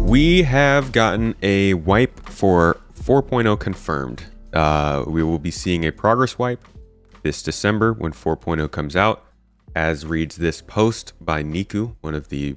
We have gotten a wipe for 4.0 confirmed. We will be seeing a progress wipe this December when 4.0 comes out, as reads this post by Niku, one of the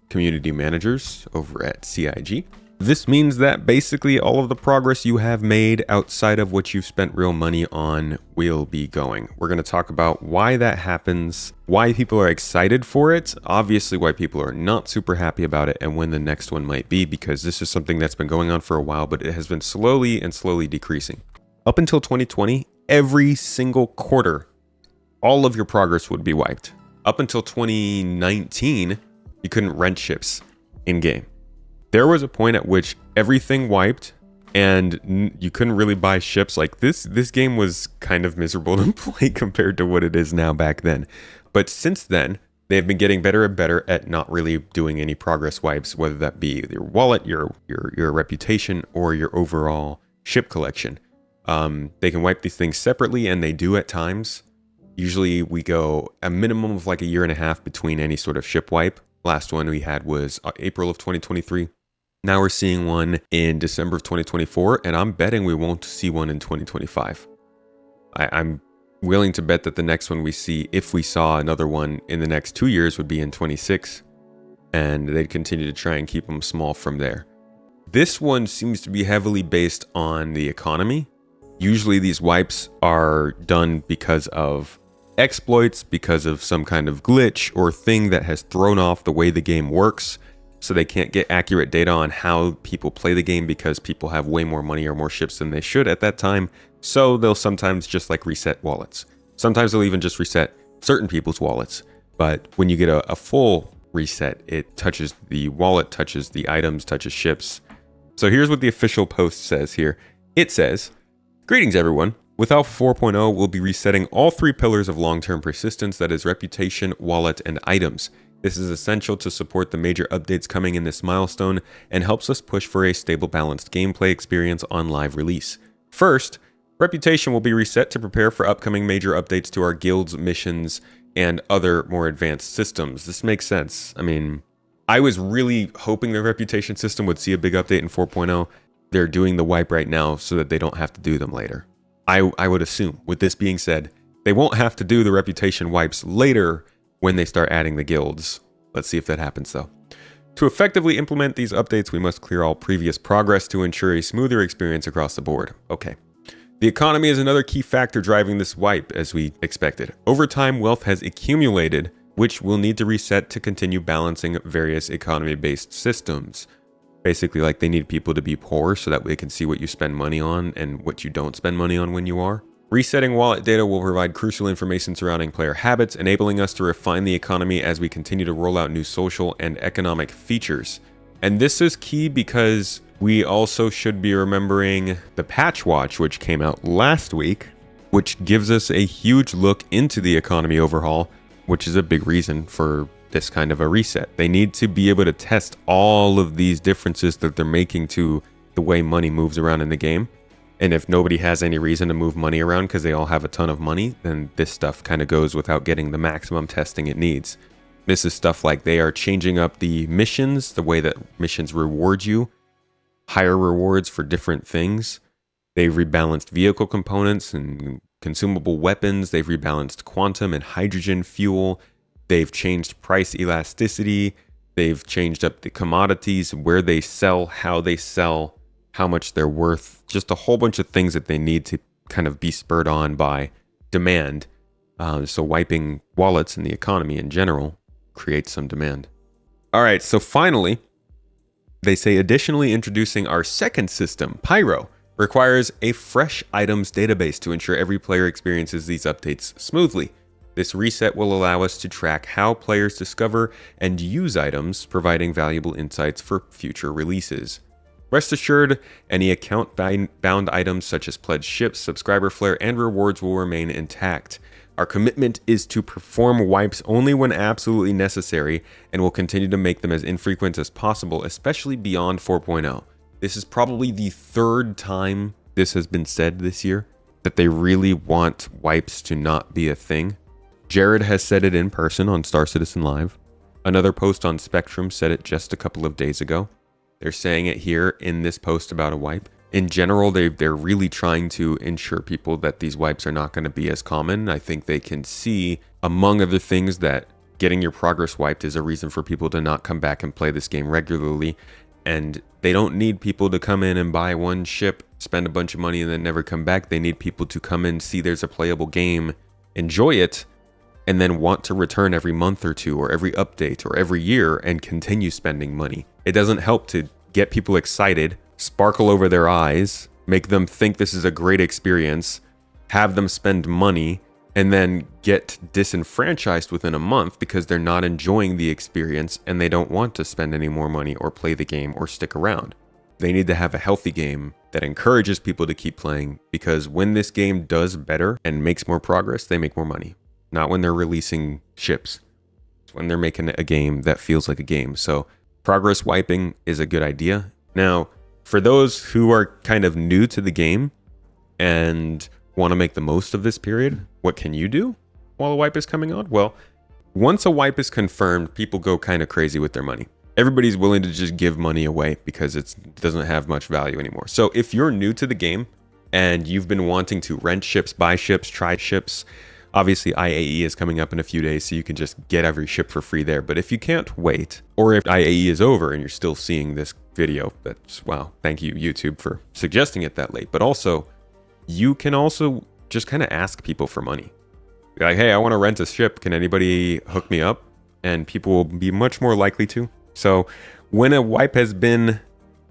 community managers over at CIG. This means that basically all of the progress you have made outside of what you've spent real money on will be going. We're going to talk about why that happens, why people are excited for it, obviously why people are not super happy about it, and when the next one might be, because this is something that's been going on for a while, but it has been slowly decreasing. Up until 2020, every single quarter, all of your progress would be wiped. Up until 2019, you couldn't rent ships in-game. There was a point at which everything wiped and you couldn't really buy ships. Like this game was kind of miserable to play compared to what it is now back then. But since then, they've been getting better and better at not really doing any progress wipes, whether that be your wallet, your reputation, or your overall ship collection. They can wipe these things separately, and they do at times. Usually we go a minimum of like a year and a half between any sort of ship wipe. Last one we had was April of 2023. Now we're seeing one in December of 2024, and I'm betting we won't see one in 2025. I'm willing to bet that the next one we see, if we saw another one in the next 2 years, would be in 26, and they'd continue to try and keep them small from there. This one seems to be heavily based on the economy. Usually these wipes are done because of exploits, because of some kind of glitch or thing that has thrown off the way the game works. So they can't get accurate data on how people play the game because people have way more money or more ships than they should at that time. So they'll sometimes just like reset wallets. Sometimes they'll even just reset certain people's wallets. But when you get a full reset, it touches the wallet, touches the items, touches ships. So here's what the official post says here. It says, "Greetings everyone. With Alpha 4.0, we'll be resetting all three pillars of long-term persistence, that is reputation, wallet, and items. This is essential to support the major updates coming in this milestone and helps us push for a stable, balanced gameplay experience on live release. First, reputation will be reset to prepare for upcoming major updates to our guilds, missions, and other more advanced systems." This makes sense. I mean, I was really hoping the reputation system would see a big update in 4.0. They're doing the wipe right now so that they don't have to do them later. I would assume, with this being said, they won't have to do the reputation wipes later when they start adding the guilds. Let's see if that happens though. To effectively implement these updates, we must clear all previous progress to ensure a smoother experience across the board. Okay. The economy is another key factor driving this wipe, as we expected. Over time, wealth has accumulated, which will need to reset to continue balancing various economy-based systems. Basically, like they need people to be poor so that they can see what you spend money on and what you don't spend money on when you are. Resetting wallet data will provide crucial information surrounding player habits, enabling us to refine the economy as we continue to roll out new social and economic features. And this is key because we also should be remembering the patch watch, which came out last week, which gives us a huge look into the economy overhaul, which is a big reason for this kind of a reset. They need to be able to test all of these differences that they're making to the way money moves around in the game. And if nobody has any reason to move money around because they all have a ton of money, then this stuff kind of goes without getting the maximum testing it needs. This is stuff like they are changing up the missions, the way that missions reward you, higher rewards for different things. They've rebalanced vehicle components and consumable weapons. They've rebalanced quantum and hydrogen fuel. They've changed price elasticity. They've changed up the commodities, where they sell, how much they're worth. Just a whole bunch of things that they need to kind of be spurred on by demand. So wiping wallets and the economy in general creates some demand. All right, so finally, they say additionally introducing our second system, Pyro, requires a fresh items database to ensure every player experiences these updates smoothly. This reset will allow us to track how players discover and use items, providing valuable insights for future releases. Rest assured, any account-bound items such as pledged ships, subscriber flare, and rewards will remain intact. Our commitment is to perform wipes only when absolutely necessary, and will continue to make them as infrequent as possible, especially beyond 4.0. This is probably the third time this has been said this year, that they really want wipes to not be a thing. Jared has said it in person on Star Citizen Live. Another post on Spectrum said it just a couple of days ago. They're saying it here in this post about a wipe. In general, they're really trying to ensure people that these wipes are not going to be as common. I think they can see, among other things, that getting your progress wiped is a reason for people to not come back and play this game regularly. And they don't need people to come in and buy one ship, spend a bunch of money, and then never come back. They need people to come in, see there's a playable game, enjoy it, and then want to return every month or two, or every update, or every year, and continue spending money. It doesn't help to get people excited, sparkle over their eyes, make them think this is a great experience, have them spend money, and then get disenfranchised within a month because they're not enjoying the experience and they don't want to spend any more money or play the game or stick around. They need to have a healthy game that encourages people to keep playing, because when this game does better and makes more progress, they make more money. Not when they're releasing ships. It's when they're making a game that feels like a game. So progress wiping is a good idea. Now, for those who are kind of new to the game and want to make the most of this period, what can you do while a wipe is coming out? Well, once a wipe is confirmed, people go kind of crazy with their money. Everybody's willing to just give money away because it doesn't have much value anymore. So if you're new to the game and you've been wanting to rent ships, buy ships, try ships, obviously IAE is coming up in a few days, so you can just get every ship for free there. But if you can't wait, or if IAE is over and you're still seeing this video, that's, wow, thank you YouTube for suggesting it that late. But also, you can also just kind of ask people for money. Be like, hey, I want to rent a ship. Can anybody hook me up? And people will be much more likely to. So when a wipe has been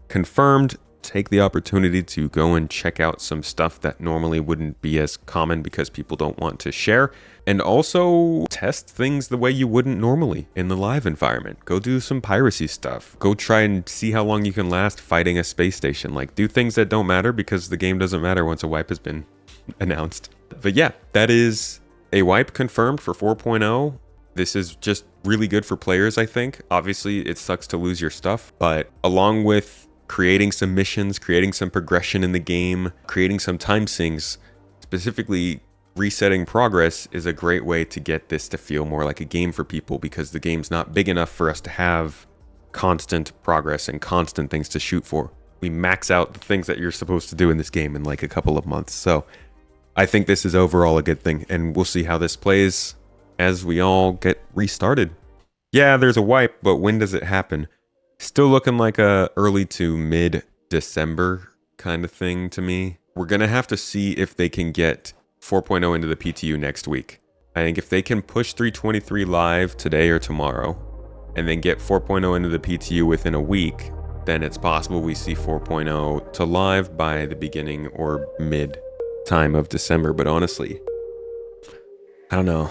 confirmed, take the opportunity to go and check out some stuff that normally wouldn't be as common because people don't want to share. And also test things the way you wouldn't normally in the live environment. Go do some piracy stuff. Go try and see how long you can last fighting a space station. Like, do things that don't matter, because the game doesn't matter once a wipe has been announced. But yeah, that is a wipe confirmed for 4.0. This is just really good for players, I think. Obviously, it sucks to lose your stuff, but along with creating some missions, creating some progression in the game, creating some time sinks, specifically resetting progress is a great way to get this to feel more like a game for people, because the game's not big enough for us to have constant progress and constant things to shoot for. We max out the things that you're supposed to do in this game in like a couple of months. So I think this is overall a good thing, and we'll see how this plays as we all get restarted. Yeah, there's a wipe, but when does it happen? Still looking like a early to mid-December kind of thing to me. We're going to have to see if they can get 4.0 into the PTU next week. I think if they can push 3.23 live today or tomorrow, and then get 4.0 into the PTU within a week, then it's possible we see 4.0 to live by the beginning or mid time of December. But honestly, I don't know.